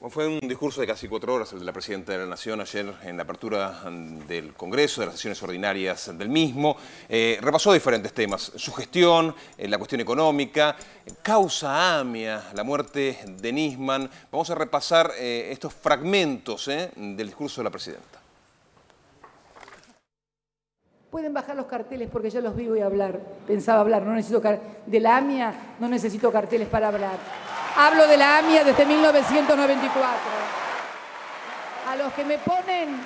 Fue un discurso de casi 4 horas el de la Presidenta de la Nación ayer en la apertura del Congreso, de las sesiones ordinarias del mismo. Repasó diferentes temas, su gestión, la cuestión económica, causa AMIA, la muerte de Nisman. Vamos a repasar estos fragmentos del discurso de la Presidenta. Pueden bajar los carteles porque yo los vi y voy a hablar. Pensaba hablar, no necesito de la AMIA, no necesito carteles para hablar. Hablo de la AMIA desde 1994. A los que me ponen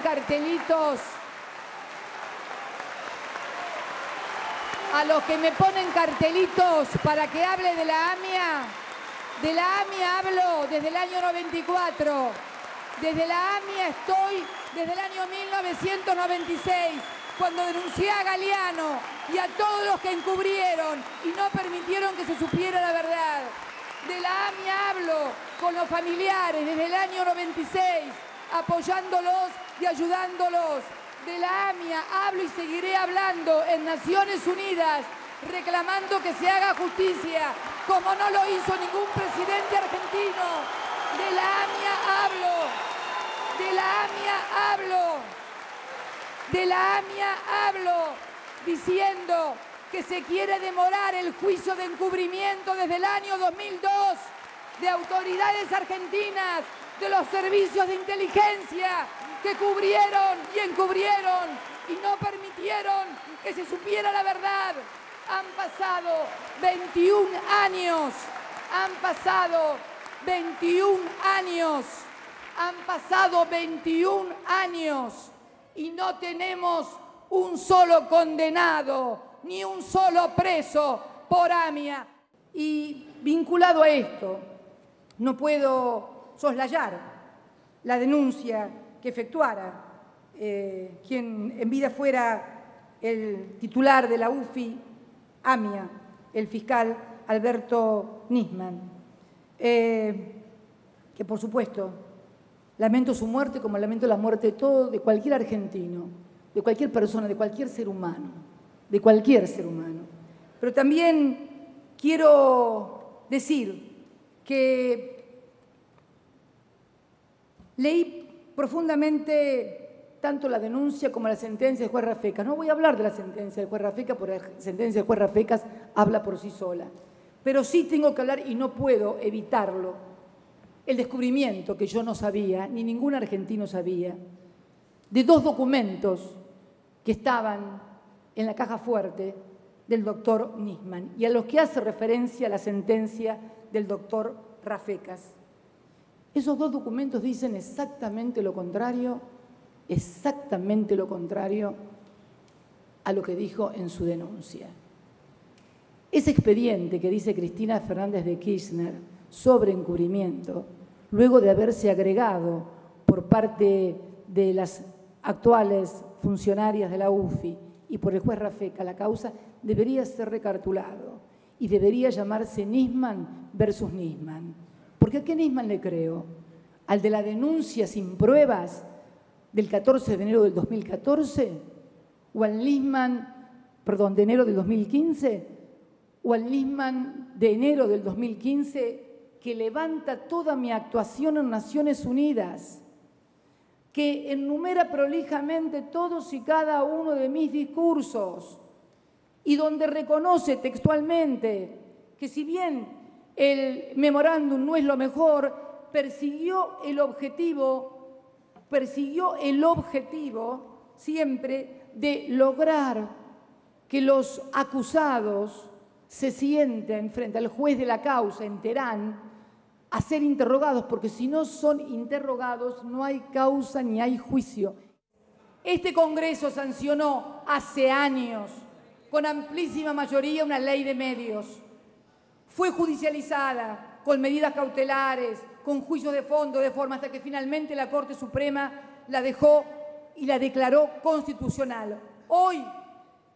cartelitos, para que hable de la AMIA hablo desde el año 94. Desde la AMIA estoy desde el año 1996, cuando denuncié a Galeano y a todos los que encubrieron y no permitieron que se supiera la verdad. De la AMIA hablo con los familiares desde el año 96, apoyándolos y ayudándolos. De la AMIA hablo y seguiré hablando en Naciones Unidas, reclamando que se haga justicia, como no lo hizo ningún presidente argentino. De la AMIA hablo. De la AMIA hablo. De la AMIA hablo diciendo que se quiere demorar el juicio de encubrimiento desde el año 2002 de autoridades argentinas, de los servicios de inteligencia que cubrieron y encubrieron y no permitieron que se supiera la verdad. Han pasado 21 años. Han pasado 21 años. Han pasado 21 años y no tenemos un solo condenado, ni un solo preso por AMIA. Y vinculado a esto, no puedo soslayar la denuncia que efectuara quien en vida fuera el titular de la UFI, AMIA, el fiscal Alberto Nisman, que por supuesto lamento su muerte como lamento la muerte de cualquier argentino, de cualquier persona, de cualquier ser humano, Pero también quiero decir que leí profundamente tanto la denuncia como la sentencia del juez Rafecas. No voy a hablar de la sentencia del juez Rafecas porque la sentencia del juez Rafecas habla por sí sola. Pero sí tengo que hablar, y no puedo evitarlo, el descubrimiento que yo no sabía, ni ningún argentino sabía, de 2 documentos que estaban en la caja fuerte del doctor Nisman y a los que hace referencia la sentencia del doctor Rafecas. Esos 2 documentos dicen exactamente lo contrario a lo que dijo en su denuncia. Ese expediente que dice Cristina Fernández de Kirchner sobre encubrimiento, luego de haberse agregado por parte de las actuales funcionarias de la UFI y por el juez Rafecas, la causa debería ser recartulado y debería llamarse Nisman versus Nisman. ¿Porque a qué Nisman le creo? ¿Al de la denuncia sin pruebas del 14 de enero del 2014? ¿O al Nisman, de enero del 2015? ¿O al Nisman de enero del 2015 que levanta toda mi actuación en Naciones Unidas, que enumera prolijamente todos y cada uno de mis discursos y donde reconoce textualmente que si bien el memorándum no es lo mejor, persiguió el objetivo siempre de lograr que los acusados se sienten frente al juez de la causa en Teherán a ser interrogados, porque si no son interrogados no hay causa ni hay juicio. Este Congreso sancionó hace años, con amplísima mayoría, una ley de medios. Fue judicializada con medidas cautelares, con juicios de fondo, de forma hasta que finalmente la Corte Suprema la dejó y la declaró constitucional. Hoy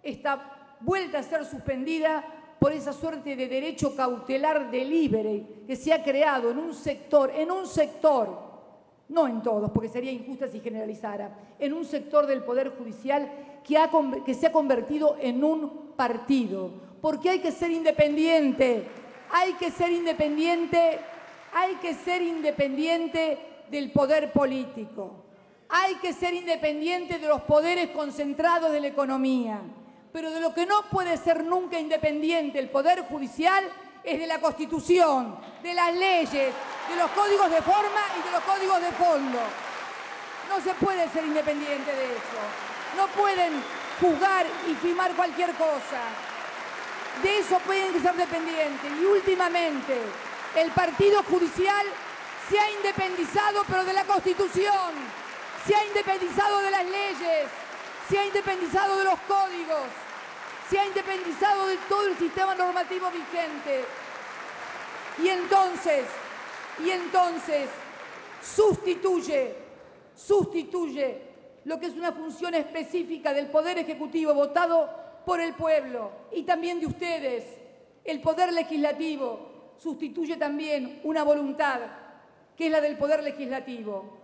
está vuelta a ser suspendida por esa suerte de derecho cautelar de libre que se ha creado en un sector, no en todos, porque sería injusta si generalizara, en un sector del Poder Judicial que se ha convertido en un partido. Porque hay que ser independiente hay que ser independiente del poder político. Hay que ser independiente de los poderes concentrados de la economía. Pero de lo que no puede ser nunca independiente el Poder Judicial es de la Constitución, de las leyes, de los códigos de forma y de los códigos de fondo. No se puede ser independiente de eso. No pueden juzgar y firmar cualquier cosa. De eso pueden ser dependientes. Y últimamente, el Partido Judicial se ha independizado, pero de la Constitución, se ha independizado de las leyes, se ha independizado de los códigos, se ha independizado de todo el sistema normativo vigente. Y entonces sustituye lo que es una función específica del Poder Ejecutivo votado por el pueblo y también de ustedes. El Poder Legislativo sustituye también una voluntad que es la del Poder Legislativo.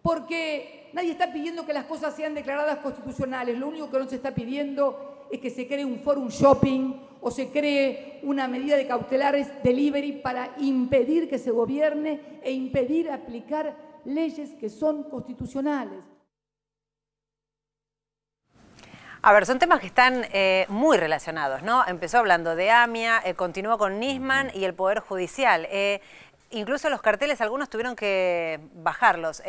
Porque nadie está pidiendo que las cosas sean declaradas constitucionales. Lo único que no se está pidiendo es que se cree un forum shopping o se cree una medida de cautelares delivery para impedir que se gobierne e impedir aplicar leyes que son constitucionales. A ver, son temas que están muy relacionados, ¿no? Empezó hablando de AMIA, continuó con Nisman y el Poder Judicial. Incluso los carteles, algunos tuvieron que bajarlos.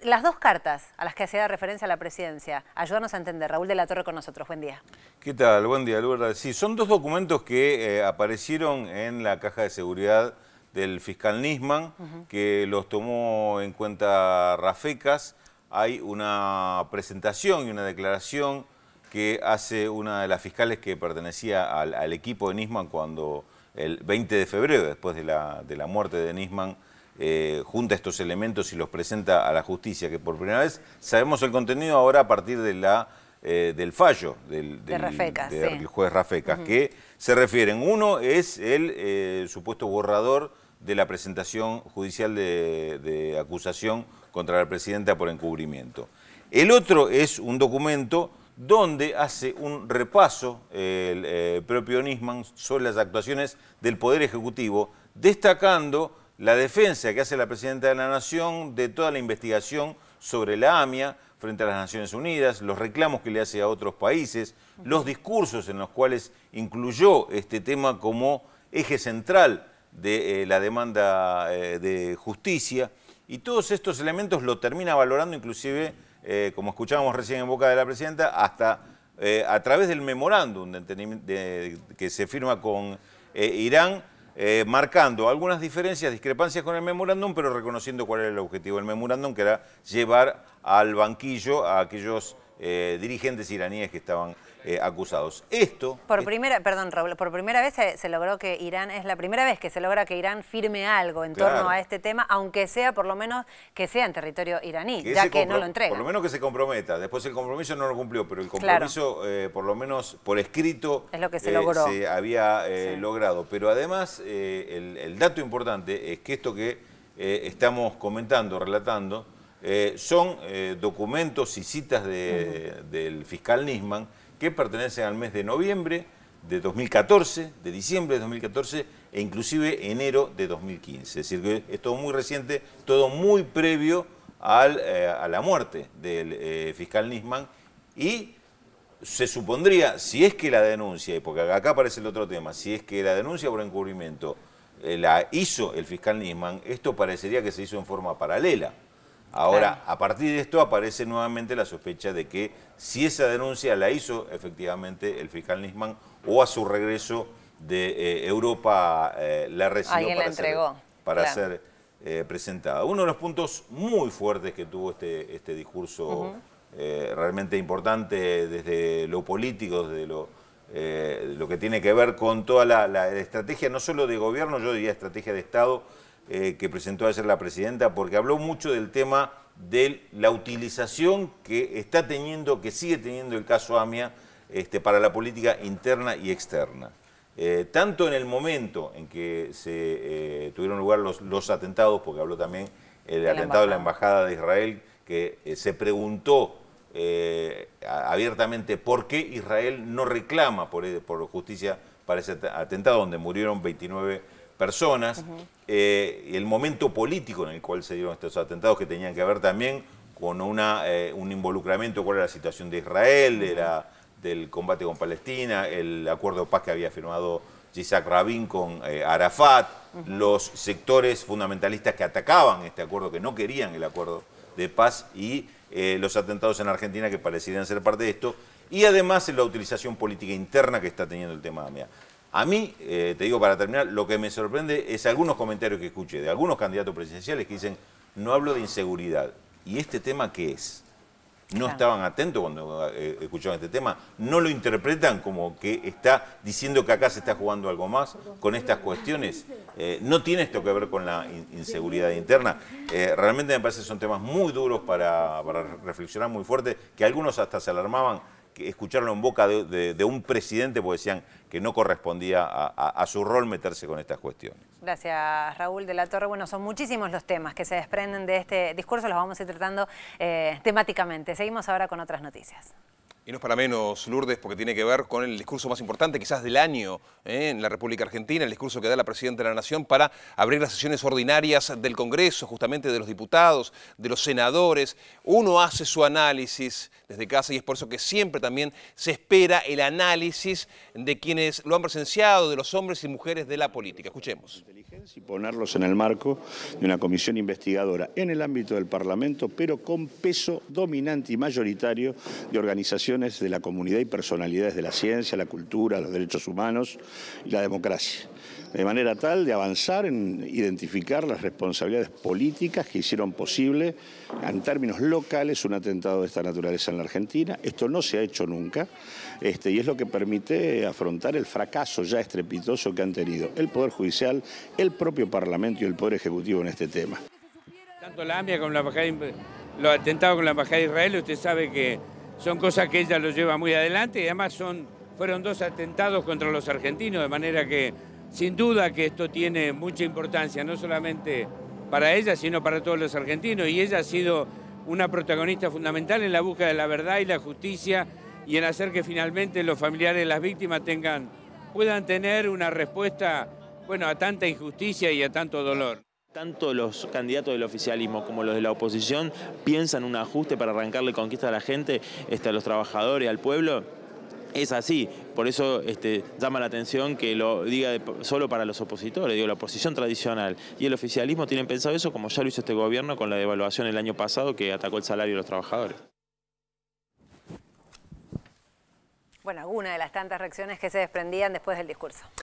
Las dos cartas a las que hacía referencia a la presidencia, ayúdanos a entender. Raúl de la Torre con nosotros, buen día. ¿Qué tal? Buen día, Lourdes. Sí, son dos documentos que aparecieron en la caja de seguridad del fiscal Nisman, que los tomó en cuenta Rafecas. Hay una presentación y una declaración que hace una de las fiscales que pertenecía al equipo de Nisman cuando el 20 de febrero, después de la muerte de Nisman, junta estos elementos y los presenta a la justicia, que por primera vez sabemos el contenido ahora a partir de del fallo del juez Rafecas, que se refieren. Uno es el supuesto borrador de la presentación judicial de acusación contra la presidenta por encubrimiento. El otro es un documento donde hace un repaso el propio Nisman sobre las actuaciones del Poder Ejecutivo, destacando la defensa que hace la Presidenta de la Nación de toda la investigación sobre la AMIA frente a las Naciones Unidas, los reclamos que le hace a otros países, los discursos en los cuales incluyó este tema como eje central de la demanda de justicia, y todos estos elementos lo termina valorando inclusive, como escuchábamos recién en boca de la Presidenta, hasta a través del memorándum que se firma con Irán, marcando algunas diferencias, discrepancias con el memorándum, pero reconociendo cuál era el objetivo del memorándum, que era llevar al banquillo a aquellos dirigentes iraníes que estaban acusados. Esto... Perdón, Raúl, por primera vez se logró que Irán, es la primera vez que se logra que Irán firme algo en torno a este tema, aunque sea por lo menos que sea en territorio iraní, ya que no lo entrega. Por lo menos que se comprometa. Después el compromiso no lo cumplió, pero el compromiso, por lo menos por escrito, es lo que se logró. Se había logrado. Pero además, el dato importante es que esto que estamos comentando, relatando, son documentos y citas del fiscal Nisman que pertenecen al mes de noviembre de 2014, de diciembre de 2014 e inclusive enero de 2015. Es decir, que es todo muy reciente, todo muy previo a la muerte del fiscal Nisman, y se supondría, si es que la denuncia, porque acá aparece el otro tema, si es que la denuncia por encubrimiento la hizo el fiscal Nisman, esto parecería que se hizo en forma paralela. Ahora, a partir de esto aparece nuevamente la sospecha de que si esa denuncia la hizo efectivamente el fiscal Nisman, o a su regreso de Europa la recibió para ser presentada. Uno de los puntos muy fuertes que tuvo este discurso, realmente importante desde lo político, desde lo que tiene que ver con toda la estrategia, no solo de gobierno, yo diría estrategia de Estado, que presentó ayer la Presidenta, porque habló mucho del tema de la utilización que está teniendo, que sigue teniendo el caso AMIA para la política interna y externa. Tanto en el momento en que se tuvieron lugar los atentados, porque habló también el atentado de la Embajada de Israel, que se preguntó abiertamente por qué Israel no reclama por justicia para ese atentado donde murieron 29 personas, el momento político en el cual se dieron estos atentados que tenían que ver también con un involucramiento, cuál era la situación de Israel, del combate con Palestina, el acuerdo de paz que había firmado Yitzhak Rabin con Arafat, los sectores fundamentalistas que atacaban este acuerdo, que no querían el acuerdo de paz, y los atentados en Argentina que parecían ser parte de esto, y además la utilización política interna que está teniendo el tema de AMIA. A mí, te digo para terminar, lo que me sorprende es algunos comentarios que escuché de algunos candidatos presidenciales que dicen, no hablo de inseguridad. ¿Y este tema qué es? No estaban atentos cuando escuchaban este tema, no lo interpretan como que está diciendo que acá se está jugando algo más con estas cuestiones. No tiene esto que ver con la inseguridad interna. Realmente me parece que son temas muy duros para reflexionar muy fuerte, que algunos hasta se alarmaban, que escucharon en boca de un presidente porque decían que no correspondía a su rol meterse con estas cuestiones. Gracias, Raúl de la Torre. Bueno, son muchísimos los temas que se desprenden de este discurso, los vamos a ir tratando temáticamente. Seguimos ahora con otras noticias. Y no es para menos, Lourdes, porque tiene que ver con el discurso más importante quizás del año en la República Argentina, el discurso que da la Presidenta de la Nación para abrir las sesiones ordinarias del Congreso, justamente de los diputados, de los senadores. Uno hace su análisis desde casa y es por eso que siempre también se espera el análisis de quienes lo han presenciado, de los hombres y mujeres de la política. Escuchemos. Y ponerlos en el marco de una comisión investigadora en el ámbito del Parlamento, pero con peso dominante y mayoritario de organizaciones de la comunidad y personalidades de la ciencia, la cultura, los derechos humanos y la democracia. De manera tal de avanzar en identificar las responsabilidades políticas que hicieron posible, en términos locales, un atentado de esta naturaleza en la Argentina. Esto no se ha hecho nunca, y es lo que permite afrontar el fracaso ya estrepitoso que han tenido el Poder Judicial, el propio Parlamento y el Poder Ejecutivo en este tema. Tanto la AMIA como la embajada, los atentados con la Embajada de Israel, usted sabe que son cosas que ella lo lleva muy adelante y además fueron dos atentados contra los argentinos, de manera que sin duda que esto tiene mucha importancia, no solamente para ella, sino para todos los argentinos. Y ella ha sido una protagonista fundamental en la búsqueda de la verdad y la justicia y en hacer que finalmente los familiares de las víctimas puedan tener una respuesta, bueno, a tanta injusticia y a tanto dolor. Tanto los candidatos del oficialismo como los de la oposición piensan un ajuste para arrancarle conquista a la gente, a los trabajadores, al pueblo. Es así, por eso llama la atención que lo diga solo para los opositores, digo, la oposición tradicional y el oficialismo tienen pensado eso, como ya lo hizo este gobierno con la devaluación el año pasado que atacó el salario de los trabajadores. Bueno, alguna de las tantas reacciones que se desprendían después del discurso.